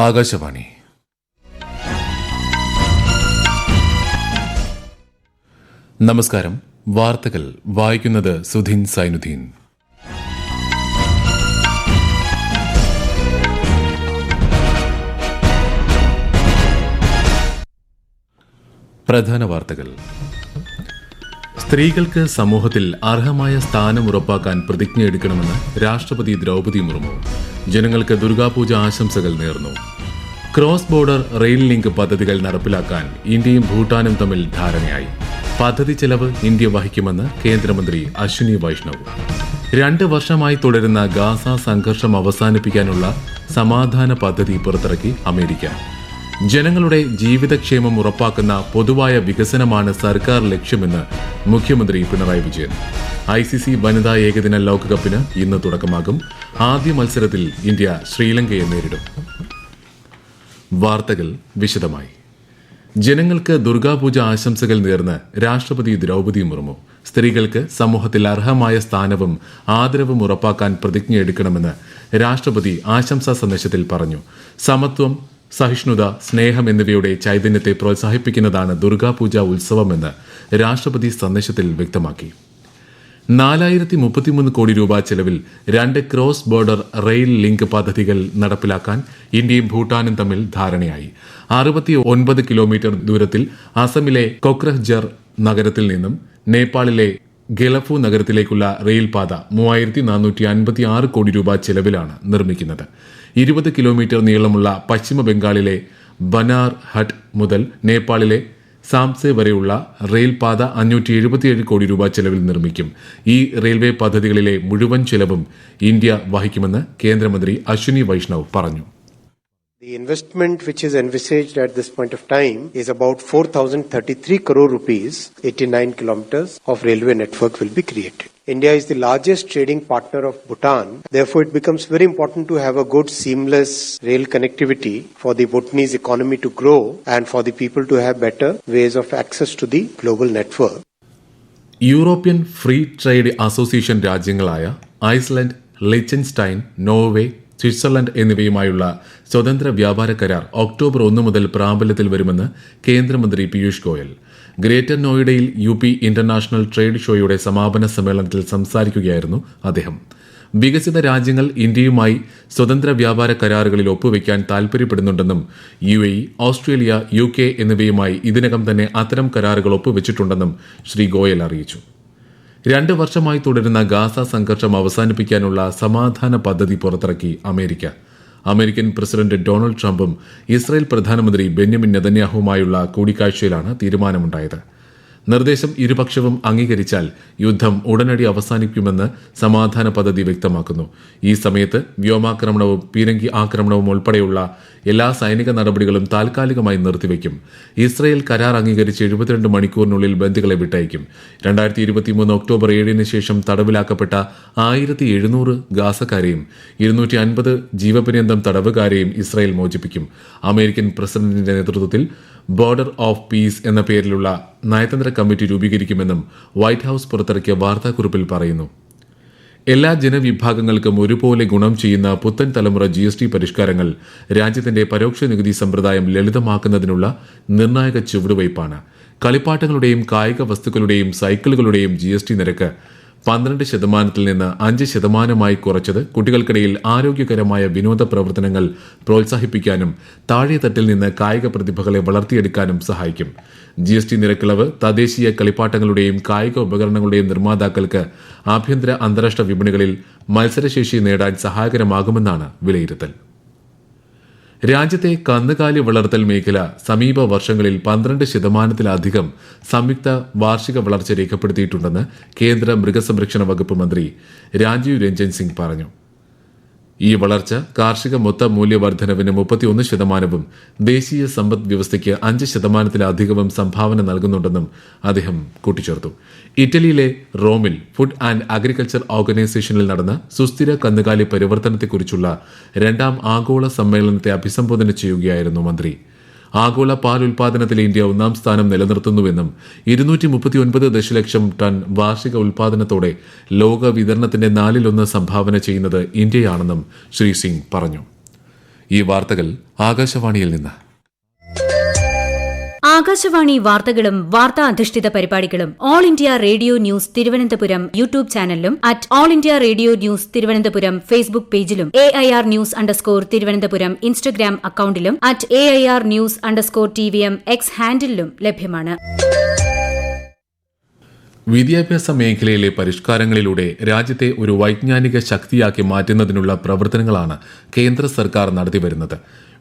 ആകാശവാണി. നമസ്കാരം. വാർത്തകൾ വായിക്കുന്നത് സുധീൻ സൈനുദ്ദീൻ. പ്രധാന വാർത്തകൾ. സ്ത്രീകൾക്ക് സമൂഹത്തിൽ അർഹമായ സ്ഥാനം ഉറപ്പാക്കാൻ പ്രതിജ്ഞയെടുക്കണമെന്ന് രാഷ്ട്രപതി ദ്രൗപദി മുർമു ജനങ്ങൾക്ക് ദുർഗാപൂജ ആശംസകൾ നേർന്നു. ക്രോസ് ബോർഡർ റെയിൽ ലിങ്ക് പദ്ധതികൾ നടപ്പിലാക്കാൻ ഇന്ത്യയും ഭൂട്ടാനും തമ്മിൽ ധാരണയായി. പദ്ധതി ചെലവ് ഇന്ത്യ വഹിക്കുമെന്ന് കേന്ദ്രമന്ത്രി അശ്വിനി വൈഷ്ണവ്. 2 വർഷമായി തുടരുന്ന ഗാസ സംഘർഷം അവസാനിപ്പിക്കാനുള്ള സമാധാന പദ്ധതി പുറത്തിറക്കി അമേരിക്ക. ജനങ്ങളുടെ ജീവിതക്ഷേമം ഉറപ്പാക്കുന്ന പൊതുവായ വികസനമാണ് സർക്കാർ ലക്ഷ്യമെന്ന് മുഖ്യമന്ത്രി പിണറായി വിജയൻ. ICC വനിതാ ഏകദിന ലോകകപ്പിന് ഇന്ന് തുടക്കമാകും. ആദ്യ മത്സരത്തിൽ ഇന്ത്യ ശ്രീലങ്കയെ നേരിടും. വാർത്തകൾ വിശദമായി. ജനങ്ങൾക്ക് ദുർഗാപൂജ ആശംസകൾ നേർന്ന് രാഷ്ട്രപതി ദ്രൗപദി മുർമു സ്ത്രീകൾക്ക് സമൂഹത്തിൽ അർഹമായ സ്ഥാനവും ആദരവും ഉറപ്പാക്കാൻ പ്രതിജ്ഞയെടുക്കണമെന്ന് രാഷ്ട്രപതി ആശംസാ സന്ദേശത്തിൽ പറഞ്ഞു. സമത്വം, സഹിഷ്ണുത, സ്നേഹം എന്നിവയുടെ ചൈതന്യത്തെ പ്രോത്സാഹിപ്പിക്കുന്നതാണ് ദുർഗാപൂജ ഉത്സവമെന്ന് രാഷ്ട്രപതി സന്ദേശത്തിൽ വ്യക്തമാക്കി. 4033 കോടി രൂപ ചെലവിൽ 2 ക്രോസ് ബോർഡർ റെയിൽ ലിങ്ക് പദ്ധതികൾ നടപ്പിലാക്കാൻ ഇന്ത്യയും ഭൂട്ടാനും തമ്മിൽ ധാരണയായി. 69 കിലോമീറ്റർ ദൂരത്തിൽ അസമിലെ കൊക്രഹ്ജർ നഗരത്തിൽ നിന്നും നേപ്പാളിലെ ഗെലഫു നഗരത്തിലേക്കുള്ള റെയിൽപാത 3456 കോടി രൂപ ചെലവിലാണ് നിർമ്മിക്കുന്നത്. 20 കിലോമീറ്റർ നീളമുള്ള പശ്ചിമ ബംഗാളിലെ ബനാർ ഹട്ട് മുതൽ നേപ്പാളിലെ സാംസെ വരെയുള്ള റെയിൽപാത 577 കോടി രൂപ ചെലവിൽ നിർമ്മിക്കും. ഈ റെയിൽവേ പദ്ധതികളിലെ മുഴുവൻ ചെലവും ഇന്ത്യ വഹിക്കുമെന്ന് കേന്ദ്രമന്ത്രി അശ്വിനി വൈഷ്ണവ് പറഞ്ഞു. The investment which is envisaged at this point of time is about 4,033 crore rupees. 89 kilometers of railway network will be created. India is the largest trading partner of Bhutan. Therefore, it becomes very important to have a good seamless rail connectivity for the Bhutanese economy to grow and for the people to have better ways of access to the global network. European free trade association രാജ്യങ്ങളായ Iceland, Liechtenstein, Norway, Switzerland എന്നിവയുമായുള്ള സ്വതന്ത്ര വ്യാപാര കരാർ October 1 മുതൽ പ്രാബല്യത്തിൽ വരുമെന്ന് കേന്ദ്രമന്ത്രി Piyush Goyal. Greater നോയിഡയിൽ UP ഇന്റർനാഷണൽ ട്രേഡ് ഷോയുടെ സമാപന സമ്മേളനത്തിൽ സംസാരിക്കുകയായിരുന്നു അദ്ദേഹം. വികസിത രാജ്യങ്ങൾ ഇന്ത്യയുമായി സ്വതന്ത്ര വ്യാപാര കരാറുകളിൽ ഒപ്പുവെക്കാൻ താൽപര്യപ്പെടുന്നുണ്ടെന്നും UAE, ഓസ്ട്രേലിയ, UK എന്നിവയുമായി ഇതിനകം തന്നെ അത്തരം കരാറുകൾ ഒപ്പുവെച്ചിട്ടുണ്ടെന്നും ശ്രീ ഗോയൽ അറിയിച്ചു. 2 വർഷമായി തുടരുന്ന ഗാസ സംഘർഷം അവസാനിപ്പിക്കാനുള്ള സമാധാന പദ്ധതി പുറത്തിറക്കി അമേരിക്ക. അമേരിക്കൻ പ്രസിഡന്റ് ഡൊണാൾഡ് ട്രംപും ഇസ്രായേൽ പ്രധാനമന്ത്രി ബെന്യാമിൻ നെതന്യാഹുവുമായുള്ള കൂടിക്കാഴ്ചയിലാണ് തീരുമാനമുണ്ടായത്. നിർദ്ദേശം ഇരുപക്ഷവും അംഗീകരിച്ചാൽ യുദ്ധം ഉടനടി അവസാനിക്കുമെന്ന് സമാധാന പദ്ധതി വ്യക്തമാക്കുന്നു. ഈ സമയത്ത് വ്യോമാക്രമണവും പീരങ്കി ആക്രമണവും ഉൾപ്പെടെയുള്ള എല്ലാ സൈനിക നടപടികളും താൽക്കാലികമായി നിർത്തിവെക്കും. ഇസ്രായേൽ കരാർ അംഗീകരിച്ച് 72 മണിക്കൂറിനുള്ളിൽ ബന്ദികളെ വിട്ടയക്കും. 2023 ഒക്ടോബർ 7 ശേഷം തടവിലാക്കപ്പെട്ട 1700 ഗാസക്കാരെയും 250 ജീവപര്യന്തം തടവുകാരെയും ഇസ്രായേൽ മോചിപ്പിക്കും. അമേരിക്കൻ പ്രസിഡന്റിന്റെ നേതൃത്വത്തിൽ ബോർഡർ ഓഫ് പീസ് എന്ന പേരിലുള്ള നയതന്ത്ര കമ്മിറ്റി രൂപീകരിക്കുമെന്നും വൈറ്റ് ഹൌസ് പുറത്തിറക്കിയ വാർത്താക്കുറിപ്പിൽ പറയുന്നു. എല്ലാ ജനവിഭാഗങ്ങൾക്കും ഒരുപോലെ ഗുണം ചെയ്യുന്ന പുത്തൻ തലമുറ GST പരിഷ്കാരങ്ങൾ രാജ്യത്തിന്റെ പരോക്ഷ നികുതി സമ്പ്രദായം ലളിതമാക്കുന്നതിനുള്ള നിർണായക ചുവടുവയ്പ്പാണ്. കളിപ്പാട്ടങ്ങളുടെയും കായിക വസ്തുക്കളുടെയും സൈക്കിളുകളുടെയും GST നിരക്ക് 12% നിന്ന് 5% കുറച്ചത് കുട്ടികൾക്കിടയിൽ ആരോഗ്യകരമായ വിനോദ പ്രവർത്തനങ്ങൾ പ്രോത്സാഹിപ്പിക്കാനും താഴെത്തട്ടിൽ നിന്ന് കായിക പ്രതിഭകളെ വളർത്തിയെടുക്കാനും സഹായിക്കും. GST നിരക്കിളവ് തദ്ദേശീയ കളിപ്പാട്ടങ്ങളുടെയും കായിക ഉപകരണങ്ങളുടെയും നിർമ്മാതാക്കൾക്ക് ആഭ്യന്തര അന്താരാഷ്ട്ര വിപണികളിൽ മത്സരശേഷി നേടാൻ സഹായകരമാകുമെന്നാണ് വിലയിരുത്തൽ. രാജ്യത്തെ കന്നുകാലി വളർത്തൽ മേഖല സമീപ വർഷങ്ങളിൽ 12%-ലധികം സംയുക്ത വാർഷിക വളർച്ച രേഖപ്പെടുത്തിയിട്ടുണ്ടെന്ന് കേന്ദ്ര മൃഗസംരക്ഷണ വകുപ്പ് മന്ത്രി രാജീവ് രഞ്ജൻ സിംഗ് പറഞ്ഞു. ഈ വളർച്ച കാർഷിക മൊത്ത മൂല്യവർദ്ധനവിന് 31%, ദേശീയ സമ്പദ് വ്യവസ്ഥയ്ക്ക് 5%-ലധികവും സംഭാവന നൽകുന്നുണ്ടെന്നും അദ്ദേഹം കൂട്ടിച്ചേർത്തു. ഇറ്റലിയിലെ റോമിൽ ഫുഡ് ആൻഡ് അഗ്രികൾച്ചർ ഓർഗനൈസേഷനിൽ നടന്ന സുസ്ഥിര കന്നുകാലി പരിവർത്തനത്തെക്കുറിച്ചുള്ള 2ാം ആഗോള സമ്മേളനത്തെ അഭിസംബോധന ചെയ്യുകയായിരുന്നു മന്ത്രി. ആഗോള പാൽ ഉൽപാദനത്തിൽ ഇന്ത്യ 1ാം സ്ഥാനം നിലനിർത്തുന്നുവെന്നും 239 ദശലക്ഷം ടൺ വാർഷിക ഉൽപാദനത്തോടെ ലോക വിതരണത്തിന്റെ 1/4 സംഭാവന ചെയ്യുന്നത് ഇന്ത്യയാണെന്നും ശ്രീ സിംഗ് പറഞ്ഞു. ഈ വാർത്തകൾ ആകാശവാണിയിൽ നിന്ന്. ആകാശവാണി വാർത്തകളും വാർത്താ അധിഷ്ഠിത പരിപാടികളും all India radio news Thiruvananthapuram YouTube ചാനലിലും at all India radio news Thiruvananthapuram Facebook പേജിലും AIR ന്യൂസ് _തിരുവനന്തപുരം ഇൻസ്റ്റഗ്രാം അക്കൌണ്ടിലും at AIR news _TVM X ഹാൻഡിലും ലഭ്യമാണ്. വിദ്യാഭ്യാസ മേഖലയിലെ പരിഷ്കാരങ്ങളിലൂടെ രാജ്യത്തെ ഒരു വൈജ്ഞാനിക ശക്തിയാക്കി മാറ്റുന്നതിനുള്ള പ്രവർത്തനങ്ങളാണ് കേന്ദ്ര സർക്കാർ നടത്തിവരുന്നത്.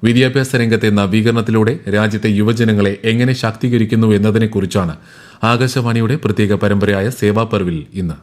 വിദ്യാഭ്യാസ രംഗത്തെ നവീകരണത്തിലൂടെ രാജ്യത്തെ യുവജനങ്ങളെ എങ്ങനെ ശാക്തീകരിക്കുന്നു എന്നതിനെക്കുറിച്ചാണ് ആകാശവാണിയുടെ പ്രത്യേക പരമ്പരയായ സേവാ പർവിൽ ഇന്ന്.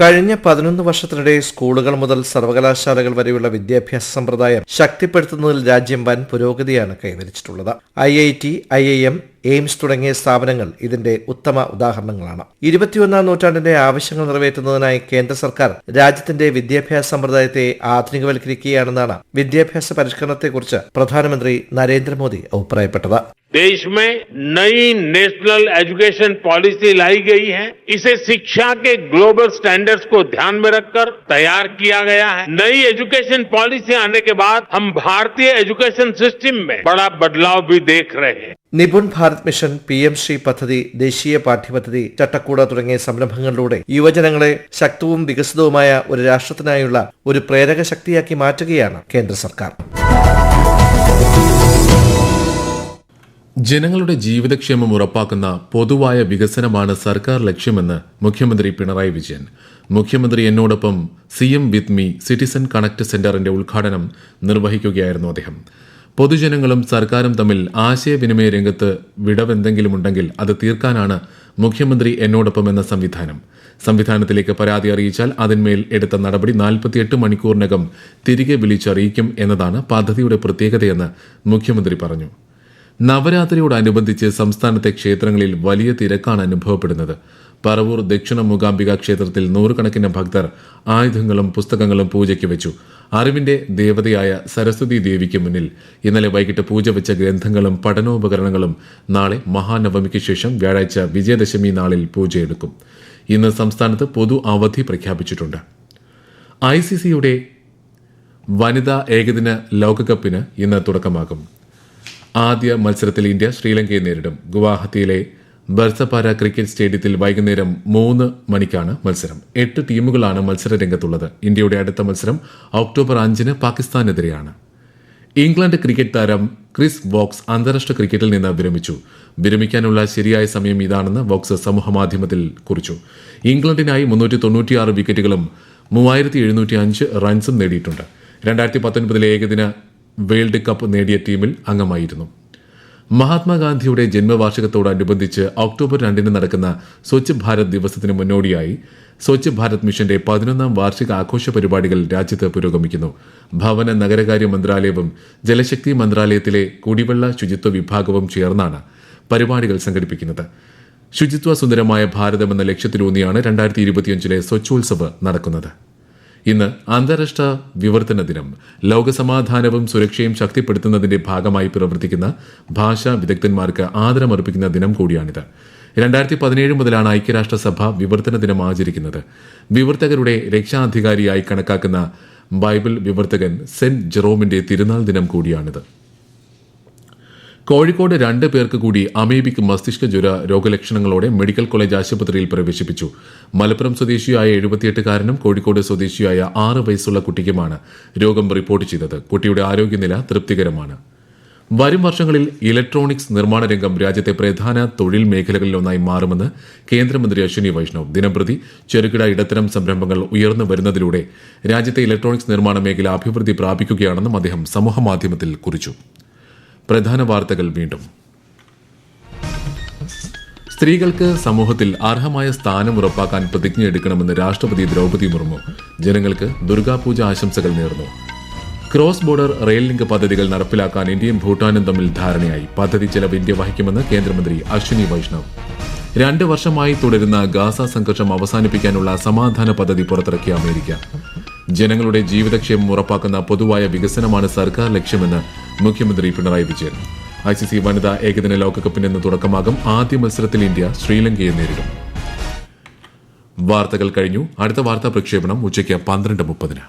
കഴിഞ്ഞ 11 വർഷത്തിനിടെ സ്കൂളുകൾ മുതൽ സർവകലാശാലകൾ വരെയുള്ള വിദ്യാഭ്യാസ സമ്പ്രദായം ശക്തിപ്പെടുത്തുന്നതിൽ രാജ്യം വൻ പുരോഗതിയാണ് കൈവരിച്ചിട്ടുള്ളത്. IIT, IIM, എയിംസ് തുടങ്ങിയ സ്ഥാപനങ്ങൾ ഇതിന്റെ ഉത്തമ ഉദാഹരണങ്ങളാണ്. 21ാം നൂറ്റാണ്ടിന്റെ ആവശ്യങ്ങൾ നിറവേറ്റുന്നതിനായി കേന്ദ്ര സർക്കാർ രാജ്യത്തിന്റെ വിദ്യാഭ്യാസ സമ്പ്രദായത്തെ ആധുനികവൽക്കരിക്കുകയാണെന്നാണ് വിദ്യാഭ്യാസ പരിഷ്കരണത്തെക്കുറിച്ച് പ്രധാനമന്ത്രി നരേന്ദ്രമോദി അഭിപ്രായപ്പെട്ടത്. देश में नई नेशनल एजुकेशन पॉलिसी लाई गई है. इसे शिक्षा के ग्लोबल स्टैंडर्ड्स को ध्यान में रखकर तैयार किया गया है. नई एजुकेशन पॉलिसी आने के बाद हम भारतीय एजुकेशन सिस्टम में बड़ा बदलाव भी देख रहे हैं. നിപുൺ ഭാരത് മിഷൻ, PM ശ്രീ പദ്ധതി, ദേശീയ പാഠ്യപദ്ധതി, ചട്ടക്കൂട് തുടങ്ങിയ സംരംഭങ്ങളിലൂടെ യുവജനങ്ങളെ ശക്തവും വികസിതവുമായ ഒരു രാഷ്ട്രത്തിനായുള്ള ഒരു പ്രേരക ശക്തിയാക്കി മാറ്റുകയാണ് കേന്ദ്ര സർക്കാർ. ജനങ്ങളുടെ ജീവിതക്ഷേമം ഉറപ്പാക്കുന്ന പൊതുവായ വികസനമാണ് സർക്കാർ ലക്ഷ്യമെന്ന് മുഖ്യമന്ത്രി പിണറായി വിജയൻ. മുഖ്യമന്ത്രി എന്നോടൊപ്പം CM with me citizen connect സെന്ററിന്റെ ഉദ്ഘാടനം നിർവഹിക്കുകയായിരുന്നു അദ്ദേഹം. പൊതുജനങ്ങളും സർക്കാരും തമ്മിൽ ആശയവിനിമയ രംഗത്ത് വിടവെന്തെങ്കിലുമുണ്ടെങ്കിൽ അത് തീർക്കാനാണ് മുഖ്യമന്ത്രി എന്നോടൊപ്പം എന്ന സംവിധാനത്തിലേക്ക് പരാതി അറിയിച്ചാൽ അതിന്മേൽ എടുത്ത നടപടി 48 മണിക്കൂറിനകം തിരികെ വിളിച്ചറിയിക്കും എന്നതാണ് പദ്ധതിയുടെ പ്രത്യേകതയെന്ന് മുഖ്യമന്ത്രി പറഞ്ഞു. നവരാത്രിയോടനുബന്ധിച്ച് സംസ്ഥാനത്തെ ക്ഷേത്രങ്ങളിൽ വലിയ തിരക്കാണ് അനുഭവപ്പെടുന്നത്. പറവൂർ ദക്ഷിണ മൂകാംബിക ക്ഷേത്രത്തിൽ നൂറുകണക്കിന് ഭക്തർ ആയുധങ്ങളും പുസ്തകങ്ങളും പൂജയ്ക്ക് വെച്ചു. അറിവിന്റെ ദേവതയായ സരസ്വതി ദേവിക്ക് മുന്നിൽ ഇന്നലെ വൈകിട്ട് പൂജ വെച്ച ഗ്രന്ഥങ്ങളും പഠനോപകരണങ്ങളും നാളെ മഹാനവമിക്ക് ശേഷം വ്യാഴാഴ്ച വിജയദശമി നാളിൽ പൂജയെടുക്കും. ഇന്ന് സംസ്ഥാനത്ത് പൊതു അവധി പ്രഖ്യാപിച്ചിട്ടുണ്ട്. ICCയുടെ വനിതാ ഏകദിന ലോകകപ്പിന് ഇന്ന് തുടക്കമാകും. ആദ്യ മത്സരത്തിൽ ഇന്ത്യ ശ്രീലങ്കയെ നേരിടും. ഗുവാഹത്തിയിലെ ബർസപാര ക്രിക്കറ്റ് സ്റ്റേഡിയത്തിൽ വൈകുന്നേരം 3 മണിക്കാണ് മത്സരം. 8 ടീമുകളാണ് മത്സരരംഗത്തുള്ളത്. ഇന്ത്യയുടെ അടുത്ത മത്സരം ഒക്ടോബർ 5 പാകിസ്ഥാനെതിരെയാണ്. ഇംഗ്ലണ്ട് ക്രിക്കറ്റ് താരം ക്രിസ് വോക്സ് അന്താരാഷ്ട്ര ക്രിക്കറ്റിൽ നിന്ന് വിരമിക്കാനുള്ള ശരിയായ സമയം ഇതാണെന്ന് വോക്സ് സമൂഹമാധ്യമത്തിൽ കുറിച്ചു. ഇംഗ്ലണ്ടിനായി 396 വിക്കറ്റുകളും 3705 റൺസും നേടിയിട്ടുണ്ട്. 2019 ഏകദിന വേൾഡ് കപ്പ് നേടിയ ടീമിൽ അംഗമായിരുന്നു. മഹാത്മാഗാന്ധിയുടെ ജന്മവാർഷികത്തോടനുബന്ധിച്ച് ഒക്ടോബർ 2 നടക്കുന്ന സ്വച്ഛ് ഭാരത് ദിവസത്തിന് മുന്നോടിയായി സ്വച്ഛ് ഭാരത് മിഷന്റെ 11ാം വാർഷിക ആഘോഷ പരിപാടികൾ രാജ്യത്ത് പുരോഗമിക്കുന്നു. ഭവന നഗരകാര്യ മന്ത്രാലയവും ജലശക്തി മന്ത്രാലയത്തിലെ കുടിവെള്ള ശുചിത്വ വിഭാഗവും ചേർന്നാണ് പരിപാടികൾ സംഘടിപ്പിക്കുന്നത്. ശുചിത്വ സുന്ദരമായ ഭാരതമെന്ന ലക്ഷ്യത്തിലൂന്നിയാണ് 2025 സ്വച്ഛോത്സവ് നടക്കുന്നത്. ഇന്ന് അന്താരാഷ്ട്ര വിവർത്തന ദിനം. ലോകസമാധാനവും സുരക്ഷയും ശക്തിപ്പെടുത്തുന്നതിന്റെ ഭാഗമായി പ്രവർത്തിക്കുന്ന ഭാഷാ വിദഗ്ധന്മാർക്ക് ആദരമർപ്പിക്കുന്ന ദിനം കൂടിയാണിത്. 2017 മുതലാണ് ഐക്യരാഷ്ട്രസഭ വിവർത്തന ദിനം ആചരിക്കുന്നത്. വിവർത്തകരുടെ രക്ഷാധികാരിയായി കണക്കാക്കുന്ന ബൈബിൾ വിവർത്തകൻ സെന്റ് ജെറോമിന്റെ തിരുനാൾ ദിനം കൂടിയാണിത്. കോഴിക്കോട് 2 പേർക്ക് കൂടി അമീബിക് മസ്തിഷ്ക ജ്വര രോഗലക്ഷണങ്ങളോടെ മെഡിക്കൽ കോളേജ് ആശുപത്രിയിൽ പ്രവേശിപ്പിച്ചു. മലപ്പുറം സ്വദേശിയായ 78-കാരനും കോഴിക്കോട് സ്വദേശിയായ 6 വയസ്സുള്ള കുട്ടിക്കുമാണ് രോഗം റിപ്പോർട്ട് ചെയ്തത്. കുട്ടിയുടെ ആരോഗ്യനില തൃപ്തികരമാണ്. വരും വർഷങ്ങളിൽ ഇലക്ട്രോണിക്സ് നിർമ്മാണ രംഗം രാജ്യത്തെ പ്രധാന തൊഴിൽ മേഖലകളിലൊന്നായി മാറുമെന്ന് കേന്ദ്രമന്ത്രി അശ്വിനി വൈഷ്ണവ്. ദിനംപ്രതി ചെറുകിട ഇടത്തരം സംരംഭങ്ങൾ ഉയർന്നു വരുന്നതിലൂടെ രാജ്യത്തെ ഇലക്ട്രോണിക്സ് നിർമ്മാണ മേഖല അഭിവൃദ്ധി പ്രാപിക്കുകയാണെന്നും അദ്ദേഹം സമൂഹമാധ്യമത്തിൽ കുറിച്ചു. പ്രധാന വാർത്തകൾ വീണ്ടും. സ്ത്രീകൾക്ക് സമൂഹത്തിൽ അർഹമായ സ്ഥാനം ഉറപ്പാക്കാൻ പ്രതിജ്ഞയെടുക്കണമെന്ന് രാഷ്ട്രപതി ദ്രൗപദി മുർമു ജനങ്ങൾക്ക് ദുർഗാപൂജ ആശംസകൾ നേർന്നു. ക്രോസ് ബോർഡർ റെയിൽ ലിങ്ക് പദ്ധതികൾ നടപ്പിലാക്കാൻ ഇന്ത്യയും ഭൂട്ടാനും തമ്മിൽ ധാരണയായി. പദ്ധതി ചെലവ് ഇന്ത്യ വഹിക്കുമെന്ന് കേന്ദ്രമന്ത്രി അശ്വിനി വൈഷ്ണവ്. 2 വർഷമായി തുടരുന്ന ഗാസ സംഘർഷം അവസാനിപ്പിക്കാനുള്ള സമാധാന പദ്ധതി പുറത്തിറക്കിയ അമേരിക്ക. ജനങ്ങളുടെ ജീവിതക്ഷേമം ഉറപ്പാക്കുന്ന പൊതുവായ വികസനമാണ് സർക്കാർ ലക്ഷ്യമെന്ന് മുഖ്യമന്ത്രി പിണറായി വിജയൻ. ICC വനിതാ ഏകദിന ലോകകപ്പിന് ഇന്ന് തുടക്കമാകും. ആദ്യ മത്സരത്തിൽ ഇന്ത്യ ശ്രീലങ്കയെ നേരിടും. വാർത്തകൾ കഴിഞ്ഞു. അടുത്ത വാർത്താ പ്രക്ഷേപണം ഉച്ചയ്ക്ക് 12:30.